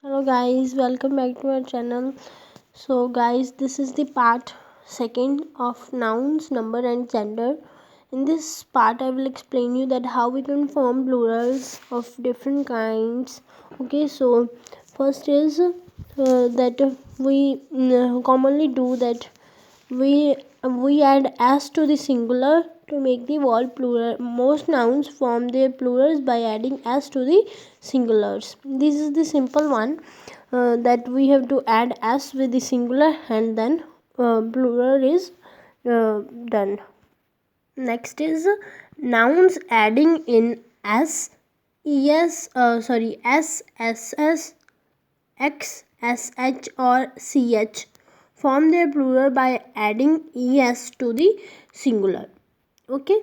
Hello guys, welcome back to our channel. So guys, this is the part second of nouns, number and gender. In this part I will explain you that how we can form plurals of different kinds. Okay, so first is that we commonly do that we add s to the singular to make the word plural. Most nouns form their plurals by adding s to the singulars. This is the simple one, that we have to add s with the singular and then plural is done. Next is nouns adding in s, es, s, ss, x, sh or ch form their plural by adding es to the singular. Okay,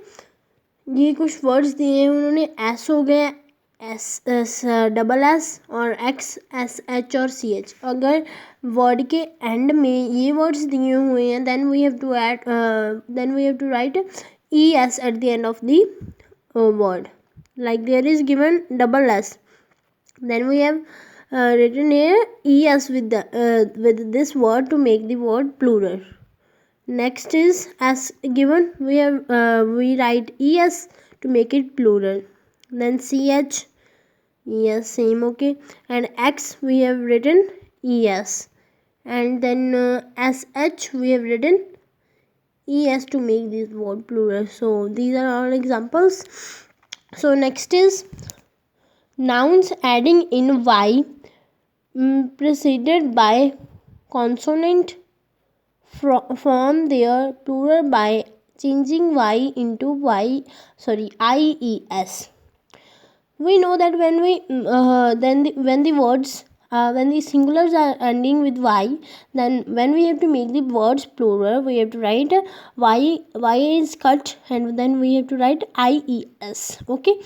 ये कुछ words दिए हैं उन्होंने, s हो गया, s s double s और x s h और c h. अगर वर्ड के एंड में ये वर्ड्स दिए हुए हैं then we have to write e s at the end of the word. Like there is given double s, then we have written here es with this word to make the word plural. Next is as given, we write es to make it plural. Then ch, yes, same, okay. And x we have written es, and then sh we have written es to make this word plural. So these are all examples. So next is nouns adding in y preceded by consonant form their plural by changing y into ies. We know that when the singulars are ending with y, then when we have to make the words plural we have to write y is cut and then we have to write ies. Okay,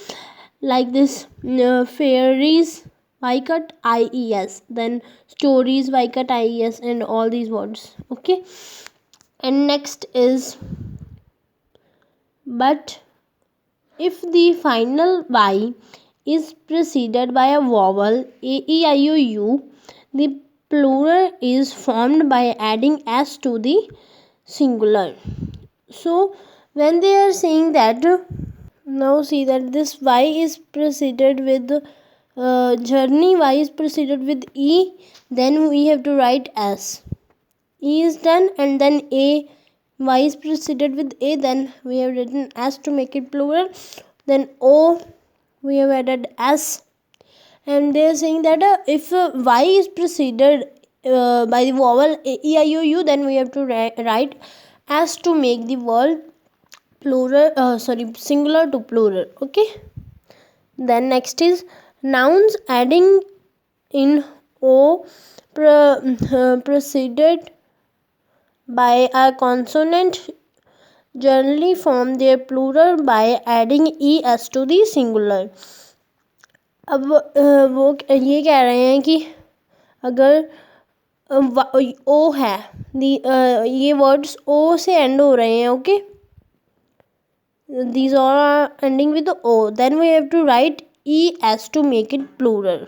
like this, fairies y cut ies, then stories y cut ies, and all these words. Okay, and next is but if the final y is preceded by a vowel a e i o u, the plural is formed by adding s to the singular. So when they are saying that, now see that this y is preceded with journey, y is preceded with e, then we have to write s. E is done, and then a, y is preceded with a, then we have written s to make it plural. Then o, we have added s, and they are saying that if y is preceded by the vowel a e i o u, then we have to write s to make the word plural, singular to plural. Okay, then next is nouns adding in o preceded by a consonant generally form their plural by adding es to the singular. अब वो ये कह रहे हैं कि अगर ओ है, ये वर्ड्स ओ से एंड हो रहे हैं. Okay, these all are ending with o, then we have to write es to make it plural.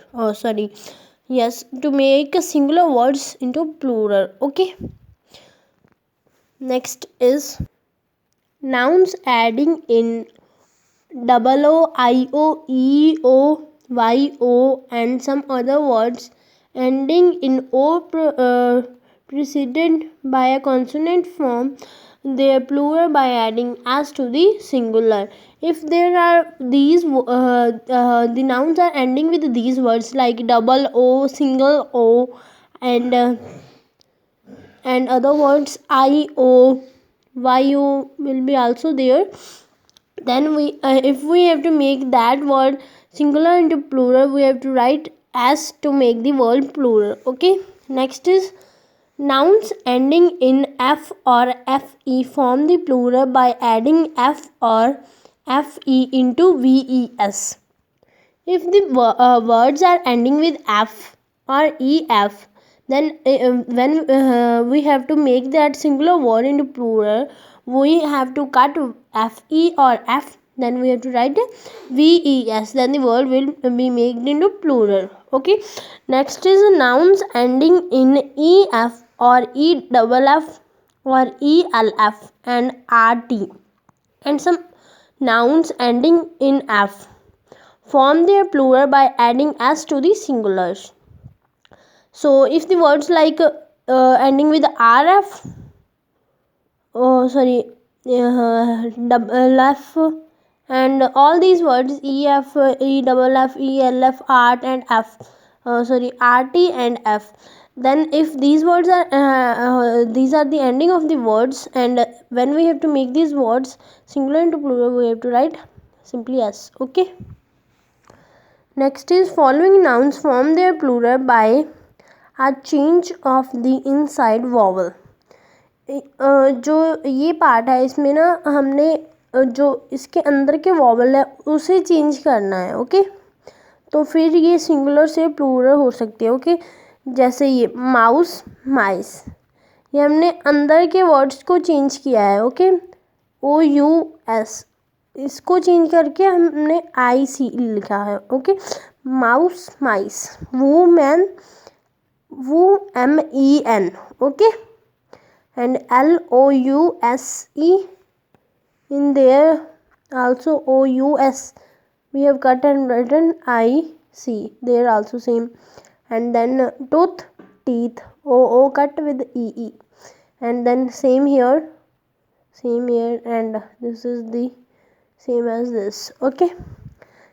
To make a singular words into plural. Okay, next is nouns adding in double o, i o, e o, y o, and some other words ending in o preceded by a consonant form their plural by adding s to the singular. If there are these the nouns are ending with these words like double o, single o, and other words i o, y o will be also there, then we if we have to make that word singular into plural, we have to write s to make the word plural. Okay, next is nouns ending in f or fe form the plural by adding f or fe into ves. If the words are ending with f or ef, then when we have to make that singular word into plural, we have to cut fe or f, then we have to write ves, then the word will be made into plural. Okay, next is nouns ending in ef or eff or elf and rt, and some nouns ending in f form their plural by adding s to the singulars. So if the words like ending with rf, double f, and all these words ef, eff, elf, art and f, rt and f, then if these words are these are the ending of the words, and when we have to make these words singular into plural, we have to write simply s. Okay, next is following nouns form their plural by a change of the inside vowel. जो ये part है इसमें ना हमने जो इसके अंदर के वॉवल है उसे चेंज करना है. ओके, तो फिर ये सिंगुलर से प्लूरल हो सकती है. ओके, जैसे ये माउस, माइस, ये हमने अंदर के वर्ड्स को चेंज किया है. ओके, OUS इसको चेंज करके हमने IC लिखा है. Okay, mouse, mice, women, MEN. Okay, and LOUSE in there also OUS we have cut and written IC there also same, and then tooth, teeth, OO cut with EE, and then same here, and this is the same as this. Okay,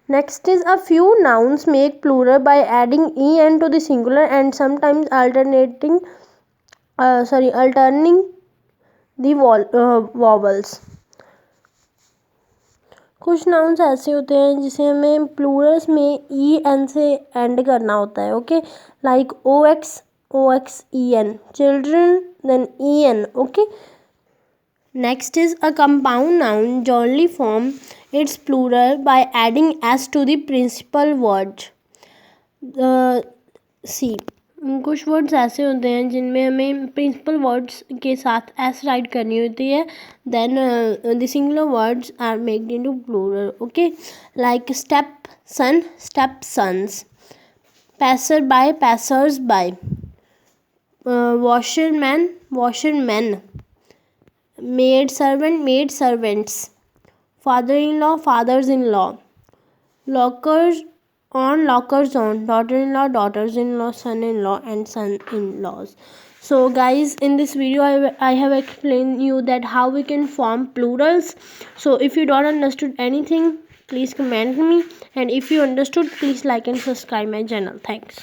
next is a few nouns make plural by adding en to the singular and sometimes alterning the vowels. कुछ nouns ऐसे होते हैं जिसे हमें Plurals में en से and करना होता है. Okay, like OXEN, children, then EN. Okay, next is a compound noun generally form its plural by adding s to the principal word. See, कुछ वर्ड्स ऐसे होते हैं जिनमें हमें प्रिंसिपल वर्ड्स के साथ एस राइट करनी होती है, then the singular words are maked into plural. Okay, like step son, step sons, passer by, passers by, washerman, washerman, maid servant, maid servants, father in law, fathers in law, lockers on, lockers on, daughter-in-law, daughters-in-law, son-in-law and son-in-laws. So guys, in this video I have explained you that how we can form plurals. So if you don't understood anything, please comment me, and if you understood, please like and subscribe my channel. Thanks.